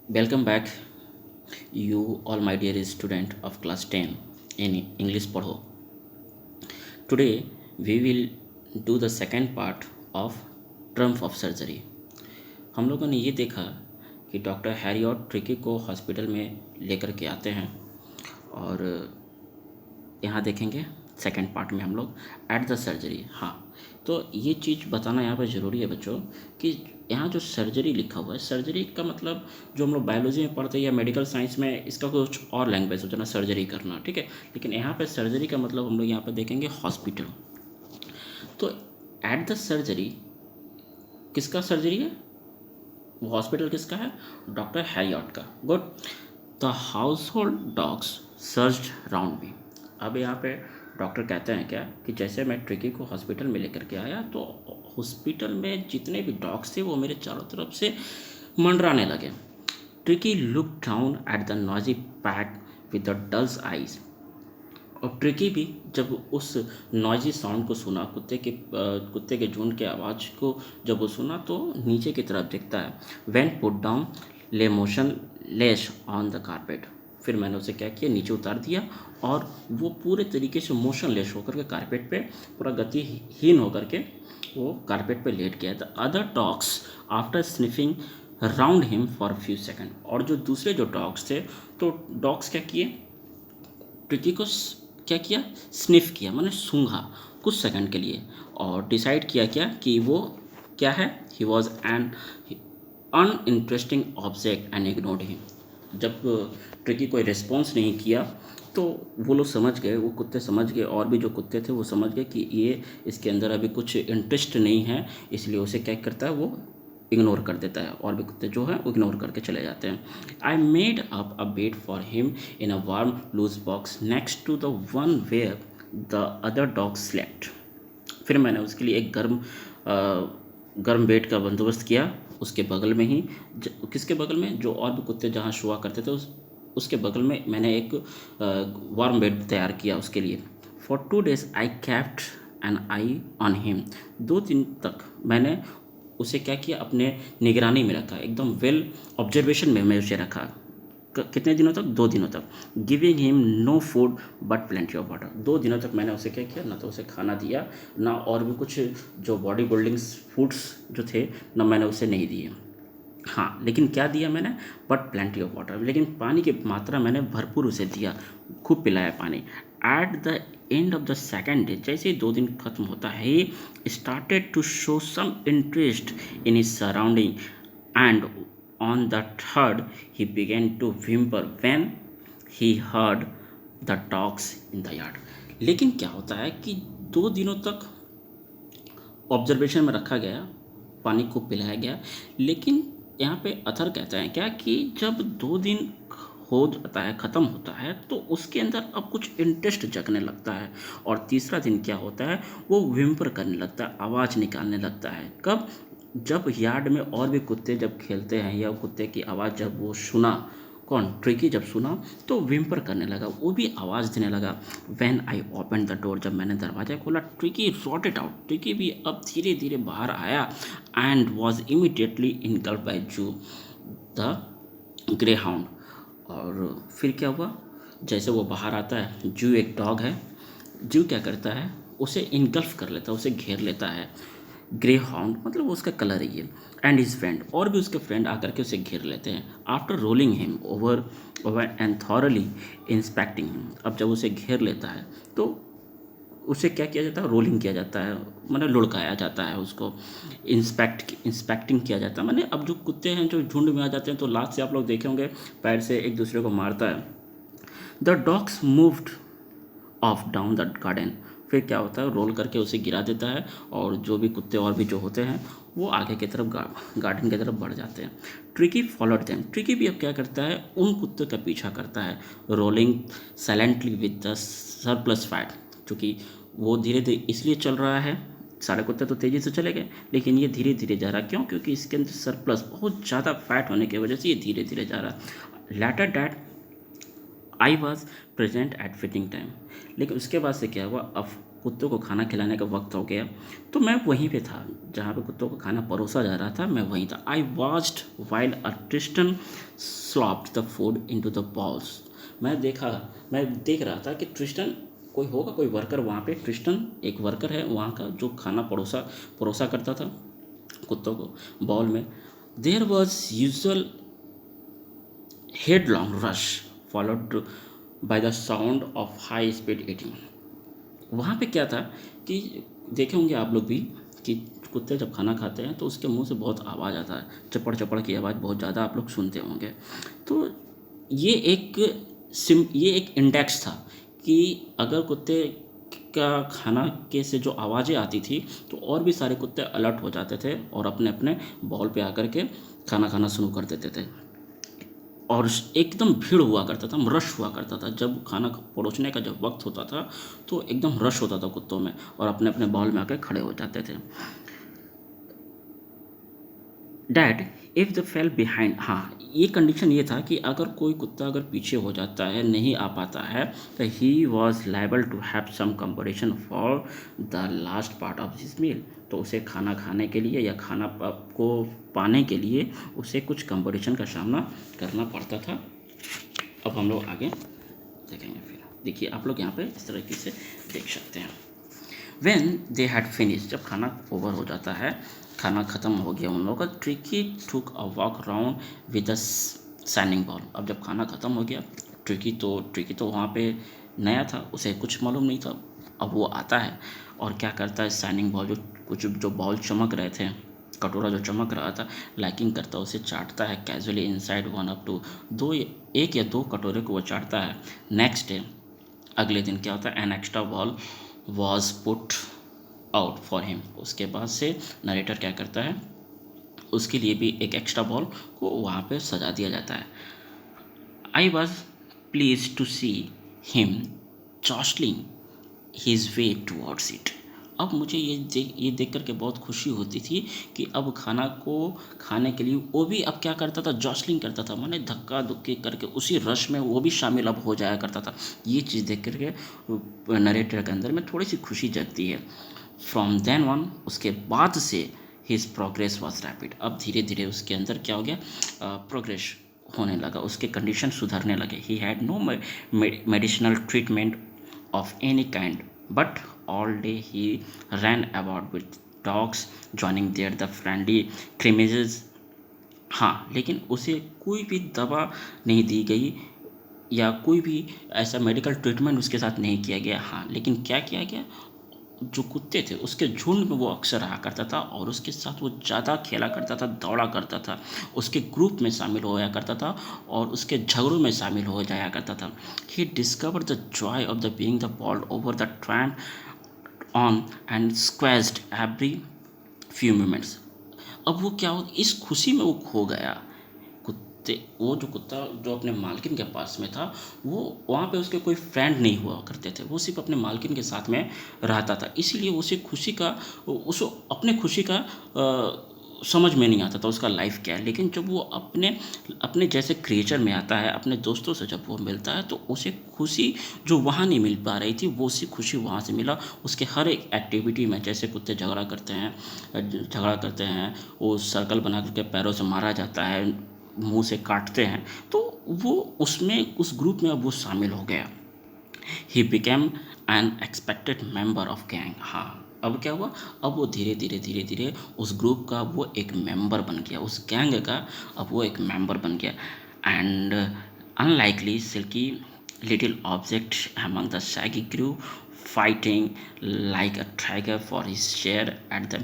Welcome back, you all my dear student of class 10 in English Padho. Today we will do the second part of Trump of surgery. हम लोगों ने ये देखा कि doctor Harriet tricky को hospital में लेकर के आते हैं और यहाँ देखेंगे सेकंड पार्ट में हम लोग एट द सर्जरी। हाँ, तो ये चीज़ बताना यहाँ पर ज़रूरी है बच्चों कि यहाँ जो सर्जरी लिखा हुआ है, सर्जरी का मतलब जो हम लोग बायोलॉजी में पढ़ते हैं या मेडिकल साइंस में इसका कुछ और लैंग्वेज होता है ना, सर्जरी करना, ठीक है। लेकिन यहाँ पे सर्जरी का मतलब हम लोग यहाँ पर देखेंगे हॉस्पिटल। तो एट द सर्जरी किसका सर्जरी है? वो हॉस्पिटल किसका है? डॉक्टर हैरियट का। Good. The household dogs surged round me. अब यहाँ पे डॉक्टर कहते हैं क्या कि जैसे मैं ट्रिकी को हॉस्पिटल में लेकर के आया तो हॉस्पिटल में जितने भी डॉग्स थे वो मेरे चारों तरफ से मंडराने लगे। Tricky look down at the noisy pack with the dulls eyes. और ट्रिकी भी जब उस नॉइजी साउंड को सुना, कुत्ते के झुंड के आवाज़ को जब वो सुना तो नीचे की तरफ देखता है। व्हेन पुट डाउन ले motion less on the carpet. फिर मैंने उसे क्या किया, नीचे उतार दिया और वो पूरे तरीके से मोशनलेस होकर के कारपेट पे पूरा गतिहीन होकर के वो कारपेट पे लेट गया। The other dogs after sniffing round him for few second. और जो दूसरे जो डॉग्स थे, तो डॉग्स क्या किए, ट्रिकी को क्या किया, स्निफ किया, मैंने सूंघा कुछ सेकंड के लिए और डिसाइड किया क्या कि वो क्या है, he was an uninteresting object and ignored him. जब ट्रिकी कोई रिस्पॉन्स नहीं किया तो वो लोग समझ गए, वो कुत्ते समझ गए और भी जो कुत्ते थे वो समझ गए कि ये इसके अंदर अभी कुछ इंटरेस्ट नहीं है, इसलिए उसे क्या करता है, वो इग्नोर कर देता है और भी कुत्ते जो है वो इग्नोर करके चले जाते हैं। I made up a bed for him in a warm loose box next to the one where the other dog slept. फिर मैंने उसके लिए एक गर्म बेड का बंदोबस्त किया उसके बगल में ही, किसके बगल में, जो और भी कुत्ते जहाँ सोआ करते थे उसके बगल में मैंने एक वार्म बेड तैयार किया उसके लिए। For 2 days I kept an eye on him. 2 दिन तक मैंने उसे क्या किया, अपने निगरानी में रखा, एकदम वेल ऑब्जर्वेशन में मैं उसे रखा। कितने दिनों तक? 2 दिनों तक। Giving him no food but plenty of water. 2 दिनों तक मैंने उसे क्या किया, ना तो उसे खाना दिया, ना और भी कुछ जो बॉडी बिल्डिंग फूड्स जो थे, ना मैंने उसे नहीं दिए। हाँ, लेकिन क्या दिया मैंने, बट प्लेंटी ऑफ वाटर, लेकिन पानी की मात्रा मैंने भरपूर उसे दिया, खूब पिलाया पानी। At the end of the second day, जैसे ही 2 दिन खत्म होता है, he started to show some interest in his surrounding and on the third he began to whimper when he heard the dogs in the yard। लेकिन क्या होता है कि 2 दिनों तक ऑब्जर्वेशन में रखा गया, पानी को पिलाया गया, लेकिन यहाँ पे अथर कहते हैं क्या कि जब 2 दिन हो जाता है, ख़त्म होता है, तो उसके अंदर अब कुछ इंटरेस्ट जगने लगता है। और तीसरा दिन क्या होता है, वो व्हिम्पर करने लगता है, आवाज़ निकालने लगता है। कब? जब यार्ड में और भी कुत्ते जब खेलते हैं या कुत्ते की आवाज़ जब वो सुना, कौन, ट्रिकी जब सुना तो व्हिम्पर करने लगा, वो भी आवाज़ देने लगा। When I open the door, जब मैंने दरवाज़ा खोला, ट्रिकी रॉटेड आउट, ट्रिकी भी अब धीरे धीरे बाहर आया and was immediately engulfed by Zoo the greyhound. और फिर क्या हुआ, जैसे वो बाहर आता है, जू एक डॉग है, जू क्या करता है, उसे इनगल्फ कर लेता है, उसे घेर लेता है। ग्रे हाउंड मतलब उसका कलर है ये। एंड हिज फ्रेंड, और भी उसके फ्रेंड आकर के उसे घेर लेते हैं। After rolling him over and thoroughly inspecting him. अब जब उसे घेर लेता है तो उसे क्या किया जाता है, रोलिंग किया जाता है, मतलब लुढ़काया जाता है उसको, इंस्पेक्टिंग किया जाता है। मैंने अब जो कुत्ते हैं जो झुंड में आ जाते हैं तो लास्ट से आप लोग देखे होंगे पैर से एक दूसरे को मारता है। The dogs moved of down the garden. फिर क्या होता है, रोल करके उसे गिरा देता है और जो भी कुत्ते और भी जो होते हैं वो आगे की तरफ गार्डन की तरफ बढ़ जाते हैं। Tricky followed them. ट्रिकी भी अब क्या करता है, उन कुत्ते का पीछा करता है, rolling silently with the surplus fat. क्योंकि वो धीरे धीरे इसलिए चल रहा है, सारे कुत्ते तो तेज़ी से चले गए लेकिन ये धीरे धीरे जा रहा, क्यों? क्योंकि इसके अंदर सरप्लस बहुत ज़्यादा फैट होने की वजह से ये धीरे धीरे जा रहा। Later that I was present at fitting time. लेकिन उसके बाद से क्या हुआ, अब कुत्तों को खाना खिलाने का वक्त हो गया, तो मैं वहीं पे था जहाँ पे कुत्तों को खाना परोसा जा रहा था, मैं वहीं था। I watched while a Tristan slopped the food into the bowls. मैं देख रहा था कि ट्रिस्टन, कोई होगा, कोई वर्कर वहाँ पे, ट्रिस्टन एक वर्कर है वहाँ का जो खाना परोसा करता था कुत्तों को बॉल में। There was usual headlong rush followed by the sound of high speed eating। वहाँ पे क्या था कि देखे होंगे आप लोग भी कि कुत्ते जब खाना खाते हैं तो उसके मुंह से बहुत आवाज़ आता है, चपड़ चपड़ की आवाज़ बहुत ज़्यादा आप लोग सुनते होंगे। तो ये एक इंडेक्स था कि अगर कुत्ते का खाना के से जो आवाज़ें आती थी तो और भी सारे कुत्ते अलर्ट हो जाते थे और अपने अपने बॉल पे आकर के खाना खाना शुरू कर देते थे। और एकदम भीड़ हुआ करता था, रश हुआ करता था। जब खाना परोसने का जब वक्त होता था तो एकदम रश होता था कुत्तों में और अपने अपने बॉल में आकर खड़े हो जाते थे। That if the fail behind, हाँ ये कंडीशन ये था कि अगर कोई कुत्ता अगर पीछे हो जाता है, नहीं आ पाता है, तो he was liable to have some competition for the last part of his meal. तो उसे खाना खाने के लिए या खाना को पाने के लिए उसे कुछ कंपटीशन का सामना करना पड़ता था। अब हम लोग आगे देखेंगे। फिर देखिए आप लोग यहाँ पे इस तरीके से देख सकते हैं। When they had finished, जब खाना ओवर हो जाता है, खाना ख़त्म हो गया उन लोगों का, tricky took a walk around with a sanding ball। अब जब खाना ख़त्म हो गया, ट्रिकी तो वहाँ पे नया था, उसे कुछ मालूम नहीं था। अब वो आता है और क्या करता है, सैंडिंग बॉल जो बॉल चमक रहे थे, कटोरा जो चमक रहा था, लाइकिंग करता है, उसे चाटता है casually inside one up to एक या दो कटोरे को वो चाटता है। नेक्स्ट डे, अगले दिन क्या होता है, an extra ball was put out for him. उसके बाद से नरेटर क्या करता है, उसके लिए भी एक एक्स्ट्रा बॉल को वहाँ पे सजा दिया जाता है। I was pleased to see him jostling his way towards it. अब मुझे ये देख करके बहुत खुशी होती थी कि अब खाना को खाने के लिए वो भी अब क्या करता था, जॉस्लिंग करता था, माने धक्का धुक्की करके उसी रश में वो भी शामिल अब हो जाया करता था। ये चीज़ देख करके नरेटर के अंदर में थोड़ी सी खुशी जगती है। फ्रॉम देन वन, उसके बाद से हिज प्रोग्रेस वॉज रैपिड। अब धीरे धीरे उसके अंदर क्या हो गया, प्रोग्रेस होने लगा, उसके कंडीशन सुधरने लगे। He had no medicinal treatment of any kind, but all day he ran about with dogs joining there the friendly scrimmages। हाँ, लेकिन उसे कोई भी दवा नहीं दी गई या कोई भी ऐसा मेडिकल ट्रीटमेंट उसके साथ नहीं किया गया। हाँ, लेकिन क्या किया गया, जो कुत्ते थे उसके झुंड में वो अक्सर रहा करता था और उसके साथ वो ज़्यादा खेला करता था, दौड़ा करता था, उसके ग्रुप में शामिल होया करता था और उसके झगड़ों में शामिल हो जाया करता था। He discover the joy of the being the ball over the tramp on and squeezed every few moments. अब वो क्या हो, इस खुशी में वो खो गया। वो जो कुत्ता जो अपने मालकिन के पास में था, वो वहाँ पे उसके कोई फ्रेंड नहीं हुआ करते थे, वो सिर्फ अपने मालकिन के साथ में रहता था। इसीलिए उसे अपने खुशी का समझ में नहीं आता था उसका लाइफ क्या है। लेकिन जब वो अपने जैसे क्रिएचर में आता है, अपने दोस्तों से जब वो मिलता है, तो उसे खुशी जो वहाँ नहीं मिल पा रही थी, वो उसी खुशी वहाँ से मिला। उसके हर एक एक्टिविटी में, जैसे कुत्ते झगड़ा करते हैं, वो सर्कल बना करके पैरों से मारा जाता है, मुंह से काटते हैं, तो वो उस ग्रुप में अब वो शामिल हो गया। He became an expected member of gang. हाँ, अब क्या हुआ, अब वो धीरे धीरे उस ग्रुप का वो एक मेंबर बन गया, उस गैंग का अब वो एक मेंबर बन गया। And unlikely silky little object among the shaggy crew fighting like a tiger for his share at the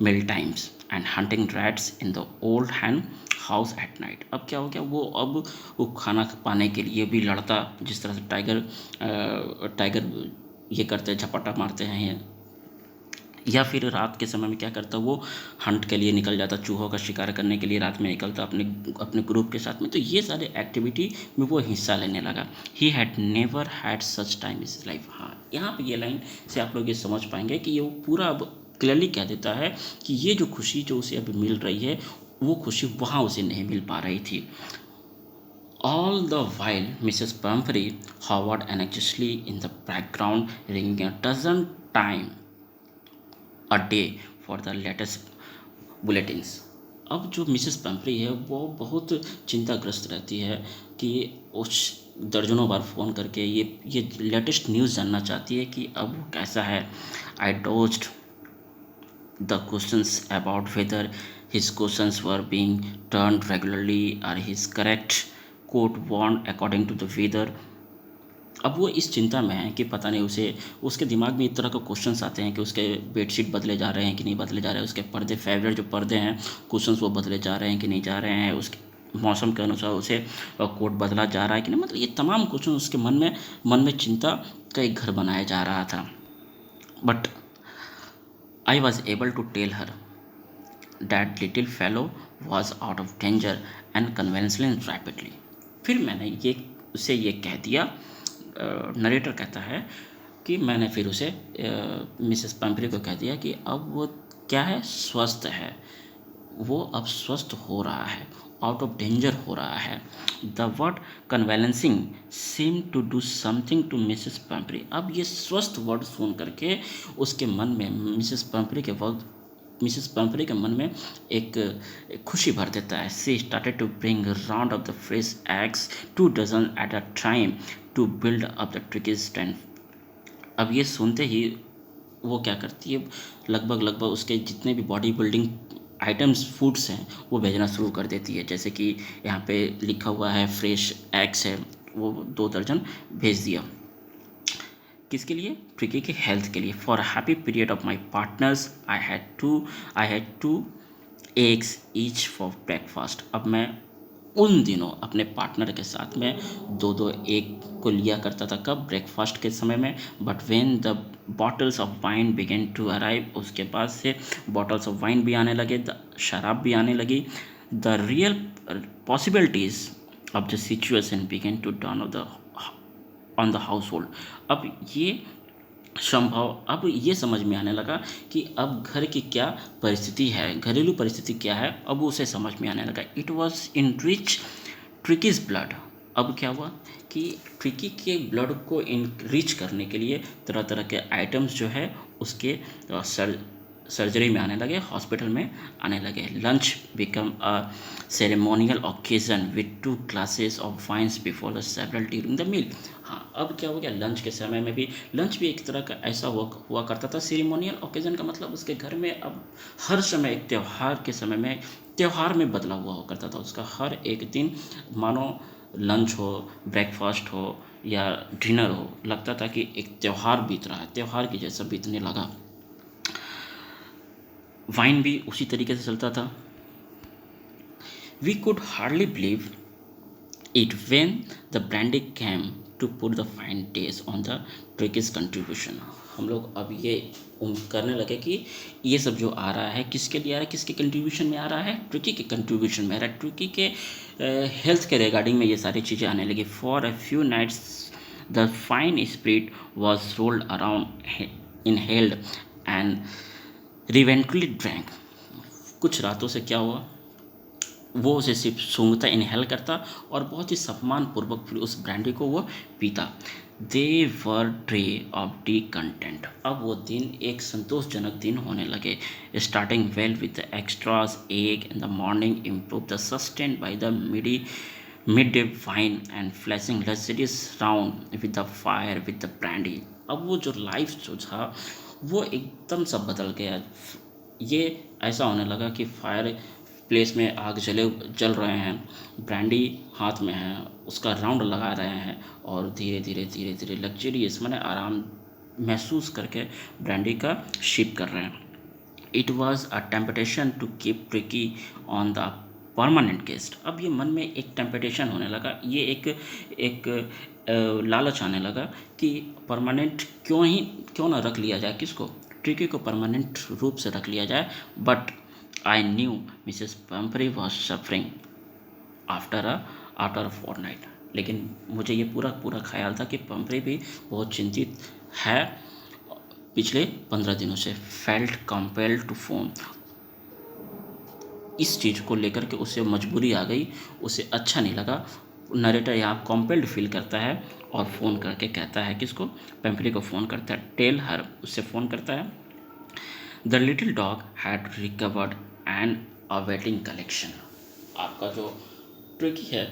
meal times and hunting rats in the old hen house at night. अब क्या हो गया, वो खाना पाने के लिए भी लड़ता, जिस तरह से टाइगर ये करते हैं, झपट्टा मारते हैं, या फिर रात के समय में क्या करता, वो हंट के लिए निकल जाता, चूहों का शिकार करने के लिए रात में निकलता अपने ग्रुप के साथ में। तो ये सारे एक्टिविटी में वो हिस्सा लेने लगा। He had never had such time is life. हाँ, यहाँ पे ये लाइन से आप लोग ये समझ पाएंगे कि ये पूरा अब क्लियरली कह देता है कि ये जो खुशी जो उसे अभी मिल रही है, वो खुशी वहाँ उसे नहीं मिल पा रही थी। All the while, Mrs. Pumphrey hovered anxiously in the background, ringing a dozen times a day for the latest bulletins. अब जो मिसेस पंपरी है वो बहुत चिंताग्रस्त रहती है कि उस दर्जनों बार फ़ोन करके ये लेटेस्ट न्यूज़ जानना चाहती है कि अब वो कैसा है। आई dozed the questions about whether his questions were being turned regularly or his correct quote worn according to the weather। अब वो इस चिंता में है कि पता नहीं उसे उसके दिमाग में इस तरह के क्वेश्चंस आते हैं कि उसके बेडशीट बदले जा रहे हैं कि नहीं बदले जा रहे हैं, उसके पर्दे फेवरेट जो पर्दे हैं क्वेश्चंस वो बदले जा रहे हैं कि नहीं जा रहे हैं, उसके मौसम के अनुसार उसे कोट बदला जा रहा है कि नहीं, मतलब ये तमाम क्वेश्चन उसके मन में चिंता का एक घर बनाया जा रहा था। But I was able to tell her that little fellow was out of danger and convalesced rapidly। फिर मैंने उसे ये कह दिया, नरेटर कहता है कि मैंने फिर उसे मिसेस पंपरी को कह दिया कि अब वो क्या है, स्वस्थ है, वो अब स्वस्थ हो रहा है, आउट ऑफ डेंजर हो रहा है। The word convalescing same to do something to Mrs Pumphrey. अब ये स्वस्थ वर्ड सुन करके उसके मन में मिसेस पंपरी के मन में एक खुशी भर देता है। She started to bring round of the fresh eggs 2 dozen at a time to build up the Tricki's tent. अब ये सुनते ही वो क्या करती है, लगभग उसके जितने भी बॉडी बिल्डिंग आइटम्स फूड्स हैं वो भेजना शुरू कर देती है। जैसे कि यहाँ पे लिखा हुआ है फ्रेश एग्स है, वो 2 दर्जन भेज दिया। किसके लिए? ट्रिकी के हेल्थ के लिए। For a happy period of my partners I had two eggs each for breakfast. अब मैं उन दिनों अपने पार्टनर के साथ में 2-2 एग को लिया करता था। कब? ब्रेकफास्ट के समय में। But when the bottles of wine began to arrive, उसके बाद से बॉटल्स ऑफ वाइन भी आने लगे, शराब भी आने लगी। The real possibilities of the situation began to dawn on the household. अब ये समझ में आने लगा कि अब घर की क्या परिस्थिति है, घरेलू परिस्थिति क्या है, अब उसे समझ में आने लगा। It was in rich ट्रिकीज blood. अब क्या हुआ कि ट्रिकी के ब्लड को इनरिच करने के लिए तरह तरह के आइटम्स जो है उसके सर्जरी में आने लगे, हॉस्पिटल में आने लगे। Lunch become a ceremonial occasion with 2 glasses of wines before the several during the meal. हाँ, अब क्या हो गया, लंच के समय में भी लंच भी एक तरह का ऐसा हुआ करता था। सेरेमोनियल ओकेजन का मतलब उसके घर में अब हर समय एक त्यौहार में बदला हुआ हो करता था। उसका हर एक दिन मानो लंच हो, ब्रेकफास्ट हो या डिनर हो, लगता था कि एक त्यौहार बीत रहा है, त्यौहार की जैसा बीतने लगा। वाइन भी उसी तरीके से चलता था। We could hardly believe it when the brandy came to put the fine days on the Tricki's contribution. हम लोग अब ये करने लगे कि ये सब जो आ रहा है किसके लिए आ रहा है, किसके कंट्रीब्यूशन में आ रहा है, ट्रिकी के कंट्रीब्यूशन में आ रहा है, ट्रिकी के हेल्थ के रिगार्डिंग में ये सारी चीज़ें आने लगी। For a few nights the fine spirit was rolled around inhaled and reverently drank. कुछ रातों से क्या हुआ, वो उसे सिर्फ सूंघता, इनहेल करता और बहुत ही सम्मानपूर्वक फिर उस ब्रांडी को वो पीता। दे वर ट्रे ऑफ डी कंटेंट। अब वो दिन एक संतोषजनक दिन होने लगे। Starting well with the extras egg in the morning improve the sustain by the mid day wine and flashing luxurious round with the fire with the brandy. अब वो जो लाइफ जो था वो एकदम सा बदल गया। ये ऐसा होने लगा कि फायर प्लेस में आग जल रहे हैं, ब्रांडी हाथ में है, उसका राउंड लगा रहे हैं और धीरे धीरे लग्जरियस माने आराम महसूस करके ब्रांडी का शिप कर रहे हैं। It was a temptation to keep Tricki on the permanent guest. अब ये मन में एक टेम्पटेशन होने लगा, ये एक लालच आने लगा कि परमानेंट क्यों ना रख लिया जाए, किसको, ट्रिकी को परमानेंट रूप से रख लिया जाए। But I knew Mrs Pumphrey was suffering after a fortnight. लेकिन मुझे ये पूरा ख्याल था कि पंपरी भी बहुत चिंतित है पिछले 15 दिनों से। Felt compelled to phone. इस चीज़ को लेकर के उसे मजबूरी आ गई, उसे अच्छा नहीं लगा। नरेटर यहाँ कॉम्पेल्ड फील करता है और फ़ोन करके कहता है किसको, पैम्फ्री को फ़ोन करता है, टेल हर, उससे फ़ोन करता है the little dog had recovered and awaiting collection. आपका जो ट्रिकी है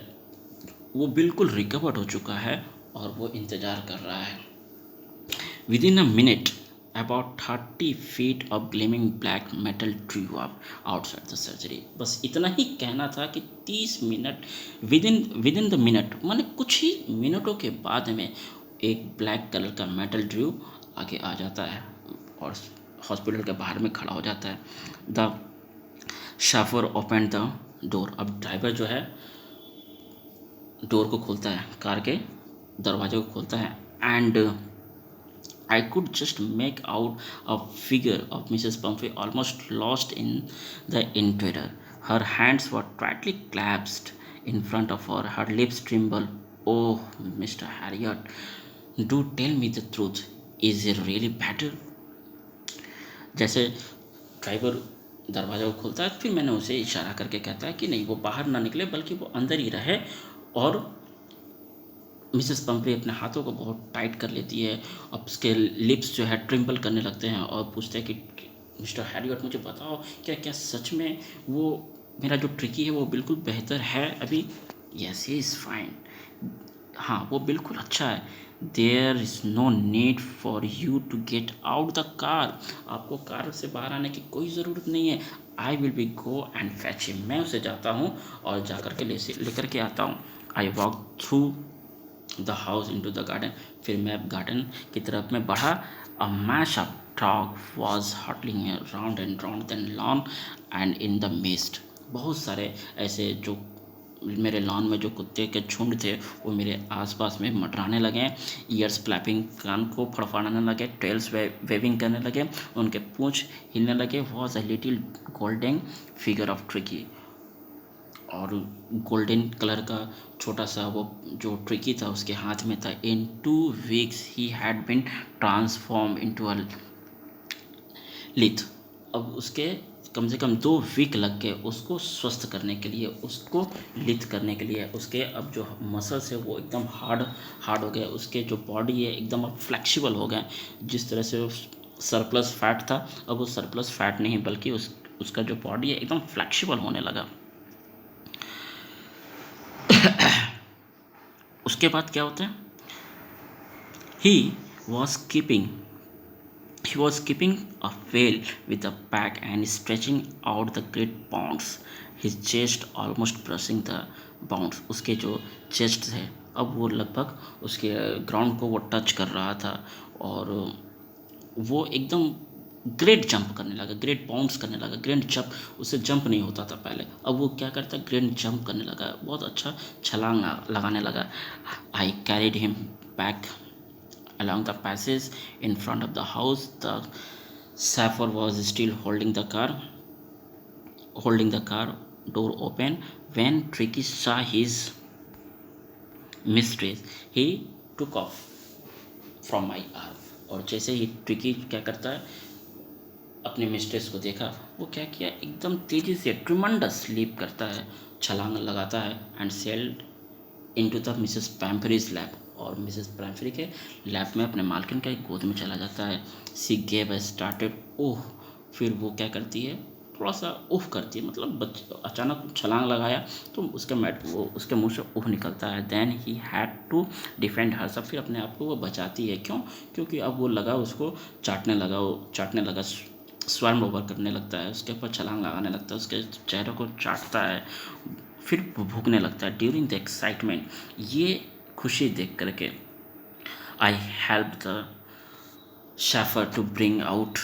वो बिल्कुल रिकवर्ड हो चुका है और वो इंतज़ार कर रहा है। Within a minute about 30 feet of gleaming black metal drew up outside the surgery। बस इतना ही कहना था कि 30 मिनट विदिन द मिनट माने कुछ ही मिनटों के बाद में एक ब्लैक कलर का मेटल ड्रू आगे आ जाता है और हॉस्पिटल के बाहर में खड़ा हो जाता है। The chauffeur open the door. अब ड्राइवर जो है डोर को खोलता है, कार के दरवाजे को खोलता है and I could just make out a figure of Mrs. Pumphrey almost lost in the interior. Her hands were tightly clasped in front of her. Her lips trembled. Oh, Mr. Harriot, do tell me the truth. Is it really better? जैसे driver दरवाज़ा को खोलता है, फिर मैंने उसे इशारा करके कहता है कि नहीं, वो बाहर ना निकले बल्कि वो अंदर ही रहे। और मिसेस पंपरी अपने हाथों को बहुत टाइट कर लेती है, अब उसके लिप्स जो है ट्रिम्पल करने लगते हैं और पूछते हैं कि मिस्टर हैरियट मुझे बताओ क्या क्या सच में वो मेरा जो ट्रिकी है वो बिल्कुल बेहतर है अभी? Yes he is fine. हाँ, वो बिल्कुल अच्छा है। There is no need for you to get out the car. आपको कार से बाहर आने की कोई ज़रूरत नहीं है। I will be go and fetch him. मैं उसे जाता हूँ और जा कर के लेकर के आता हूँ। I walk through the house into the garden. फिर मैं गार्डन की तरफ में बढ़ा। A mash up dog was hurtling round and round then lawn and in the mist. बहुत सारे ऐसे जो मेरे लॉन में जो कुत्ते के झुंड थे वो मेरे आसपास में मंडराने लगे, ईयर्स फ्लैपिंग, कान को फड़फड़ाने लगे, टेल्स वेविंग करने लगे, उनके पूंछ हिलने लगे। Was a little golden figure of tricky. और गोल्डन कलर का छोटा सा वो जो ट्रिकी था उसके हाथ में था। In 2 weeks he had been transform into a lithe. अब उसके कम से कम 2 वीक लग गए उसको स्वस्थ करने के लिए, उसको लिथ करने के लिए। उसके अब जो मसल्स है वो एकदम हार्ड हो गए, उसके जो बॉडी है एकदम अब फ्लेक्सिबल हो गए। जिस तरह से सरप्लस फैट था अब वो सरप्लस फैट नहीं बल्कि उसका जो बॉडी है एकदम फ्लेक्सिबल होने लगा। उसके बाद क्या होता है? He was keeping a well with a pack and stretching out the great bounds. His chest almost brushing the bounds. उसके जो चेस्ट थे अब वो लगभग उसके ग्राउंड को वो टच कर रहा था और वो एकदम ग्रेट जंप करने लगा, ग्रेट बाउंस करने लगा। ग्रेट जंप, उससे जंप नहीं होता था पहले, अब वो क्या करता है ग्रेट जंप करने लगा, बहुत अच्छा छलांग लगाने लगा। I carried him back along the passage in front of the house. The chauffeur was still holding the car door open when Tricky saw his mistress. He took off from my arm। और जैसे ही tricky क्या करता है, अपने mistress को देखा, वो क्या किया, एकदम तेज़ी से ट्रिमंडस लीप करता है, छलांग लगाता है and sailed into the Mrs Pumphrey's lap. और मिसेस पैम्फ्री के लैप में अपने मालकिन के गोद में चला जाता है। She gave started oh. फिर वो क्या करती है, थोड़ा सा उफ करती है, मतलब अचानक छलांग लगाया तो उसके मुंह से उफ निकलता है। Then he had to defend herself. फिर अपने आप को वो बचाती है। क्यों? क्योंकि अब वो उसको चाटने लगा, स्वर्ण ओवर करने लगता है, उसके ऊपर छलांग लगाने लगता है, उसके चेहरे को चाटता है, फिर भूखने लगता है। ड्यूरिंग द एक्साइटमेंट, ये खुशी देख करके, I help the chauffeur to bring out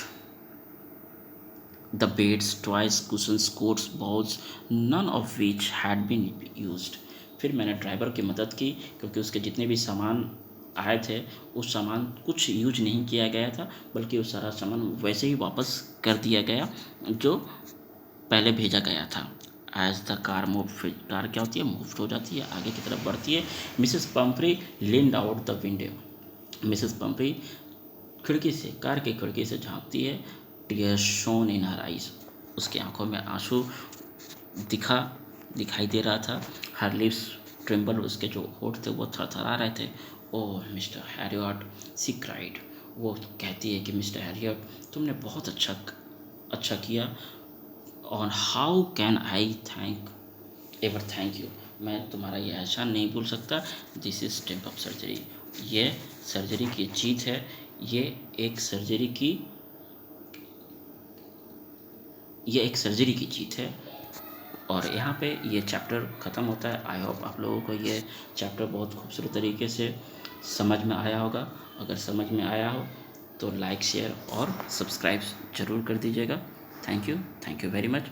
the beds, toys, cushions, coats, balls, none of which had been used। फिर मैंने ड्राइवर की मदद की क्योंकि उसके जितने भी सामान आए थे उस सामान कुछ यूज नहीं किया गया था, बल्कि उस सारा सामान वैसे ही वापस कर दिया गया जो पहले भेजा गया था। एज द कार कार क्या होती है, मूव हो जाती है, आगे की तरफ बढ़ती है। Mrs Pumphrey leaned out the window. Mrs Pumphrey car की खिड़की से झांकती है। Tears shone in her eyes. उसकी आंखों में आंसू दिखाई दे रहा था। हर लिप्स ट्रिम्बल, उसके जो होठ थे वो थरथरा रहे थे। ओह मिस्टर हैरियट, सी क्राइड, वो कहती है कि मिस्टर हैरियट तुमने बहुत अच्छा किया, और how can I thank you, मैं तुम्हारा ये एहसान नहीं भूल सकता। This is step of surgery, ये सर्जरी की जीत है, ये एक सर्जरी की जीत है। और यहाँ पे ये चैप्टर ख़त्म होता है। आई होप आप लोगों को ये चैप्टर बहुत खूबसूरत तरीके से समझ में आया होगा। अगर समझ में आया हो तो लाइक, शेयर और सब्सक्राइब ज़रूर कर दीजिएगा। Thank you very much.